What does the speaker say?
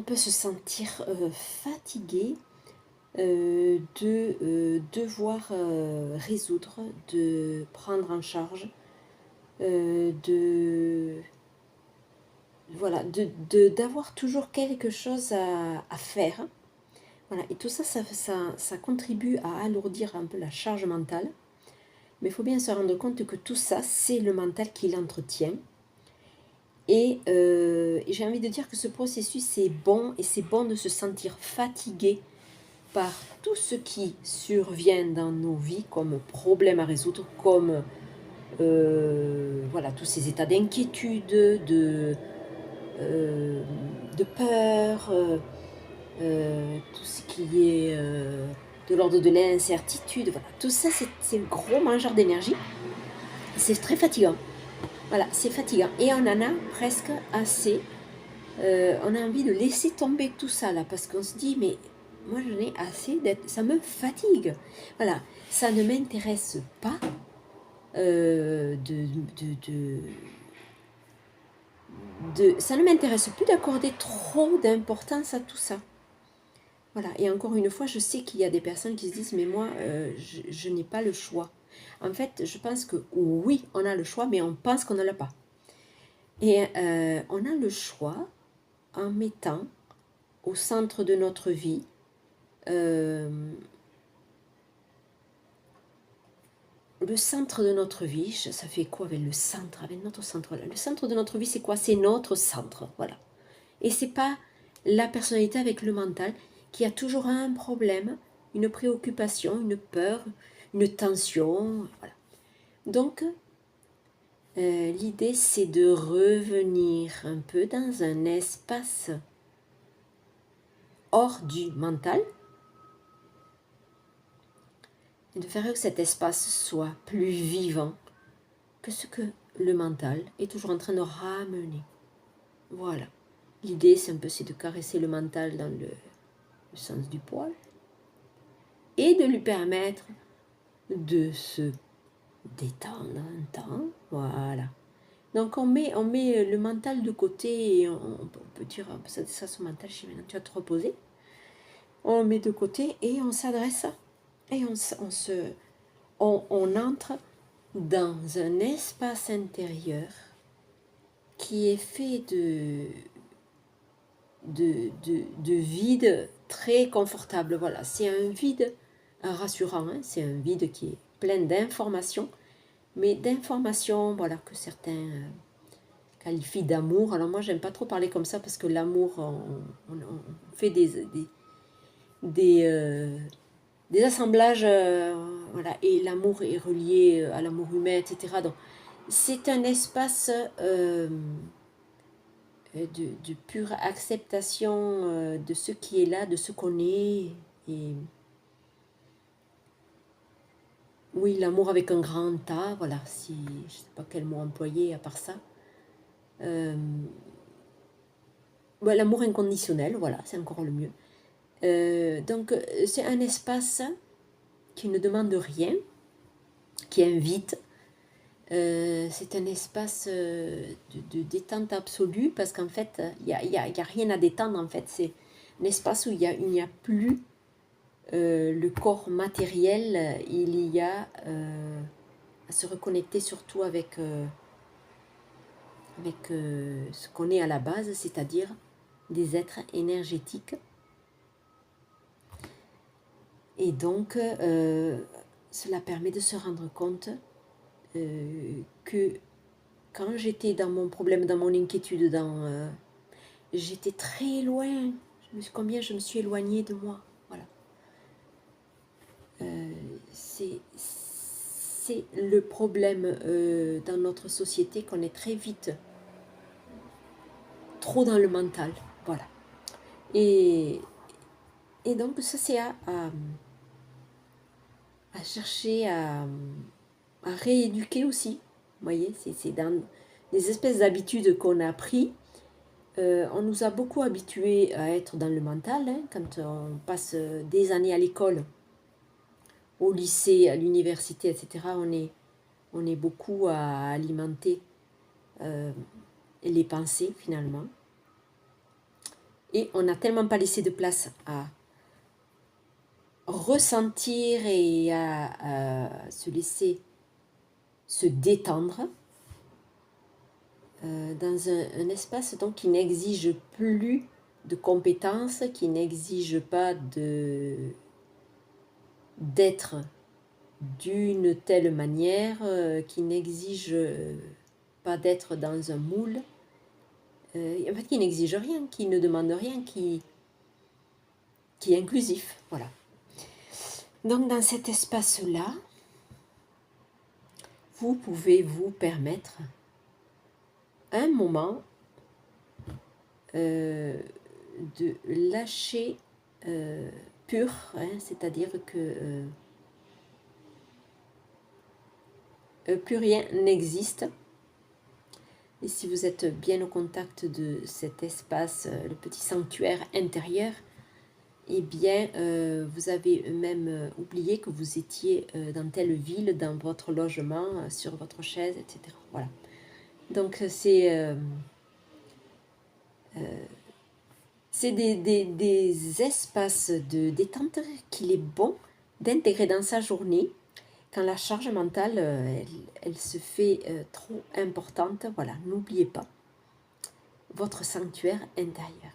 peut se sentir fatigué de devoir résoudre, de prendre en charge, de voilà, d'avoir toujours quelque chose à faire. Voilà, et tout ça, ça contribue à alourdir un peu la charge mentale. Mais il faut bien se rendre compte que tout ça, c'est le mental qui l'entretient. Et j'ai envie de dire que ce processus, c'est bon, et c'est bon de se sentir fatigué par tout ce qui survient dans nos vies comme problème à résoudre, comme voilà, tous ces états d'inquiétude, euh, de peur, tout ce qui est de l'ordre de l'incertitude. Voilà. Tout ça, c'est un gros mangeur d'énergie. C'est très fatigant. Voilà, c'est fatigant. Et on en a presque assez. On a envie de laisser tomber tout ça là, parce qu'on se dit, mais moi j'en ai assez d'être. Ça me fatigue. Voilà, ça ne m'intéresse pas ça ne m'intéresse plus d'accorder trop d'importance à tout ça. Voilà, et encore une fois, je sais qu'il y a des personnes qui se disent, mais moi, je n'ai pas le choix. En fait, je pense que oui, on a le choix, mais on pense qu'on ne l'a pas. Et on a le choix en mettant au centre de notre vie le centre de notre vie. Ça fait quoi avec le centre, avec notre centre? Voilà. Le centre de notre vie, c'est quoi? C'est notre centre, voilà. Et c'est pas la personnalité avec le mental qui a toujours un problème, une préoccupation, une peur, une tension, voilà. Donc, l'idée, c'est de revenir un peu dans un espace hors du mental et de faire que cet espace soit plus vivant que ce que le mental est toujours en train de ramener. Voilà. L'idée, c'est un peu de caresser le mental dans le sens du poil et de lui permettre de se détendre un temps. Voilà. Donc on met le mental de côté et on peut dire ça son mental, je dis maintenant tu vas te reposer. On le met de côté et on s'adresse et on entre dans un espace intérieur qui est fait de vide très confortable. Voilà, c'est un vide rassurant, hein. C'est un vide qui est plein d'informations, mais d'informations voilà, que certains qualifient d'amour. Alors moi, j'aime pas trop parler comme ça parce que l'amour, on fait des assemblages, voilà, et l'amour est relié à l'amour humain, etc. Donc, c'est un espace de pure acceptation de ce qui est là, de ce qu'on est. Et oui, l'amour avec un grand A, voilà, si je ne sais pas quel mot employer à part ça. Ouais, l'amour inconditionnel, voilà, c'est encore le mieux. Donc, c'est un espace qui ne demande rien, qui invite. C'est un espace de détente absolue parce qu'en fait, il y a rien à détendre. En fait, c'est un espace où il n'y a plus le corps matériel. Il y a à se reconnecter surtout avec ce qu'on est à la base, c'est-à-dire des êtres énergétiques. Et donc, cela permet de se rendre compte que quand j'étais dans mon problème, dans mon inquiétude, j'étais très loin. Combien je me suis éloignée de moi. Voilà. C'est le problème dans notre société qu'on est très vite trop dans le mental. Voilà. Et donc, ça, c'est à chercher à rééduquer aussi. Vous voyez, c'est dans des espèces d'habitudes qu'on a pris. On nous a beaucoup habitués à être dans le mental, hein, quand on passe des années à l'école, au lycée, à l'université, etc. On est beaucoup à alimenter les pensées finalement. et on n'a tellement pas laissé de place à ressentir et à se laisser se détendre dans un espace donc qui n'exige plus de compétences, qui n'exige pas d'être d'une telle manière, qui n'exige pas d'être dans un moule, en fait qui n'exige rien, qui ne demande rien, qui est inclusif, voilà. Donc dans cet espace-là, vous pouvez vous permettre un moment de lâcher pur, hein, c'est-à-dire que plus rien n'existe. Et si vous êtes bien au contact de cet espace, le petit sanctuaire intérieur, eh bien, vous avez même oublié que vous étiez dans telle ville, dans votre logement, sur votre chaise, etc. Voilà. Donc, c'est des espaces de détente qu'il est bon d'intégrer dans sa journée quand la charge mentale, elle se fait trop importante. Voilà, n'oubliez pas votre sanctuaire intérieur.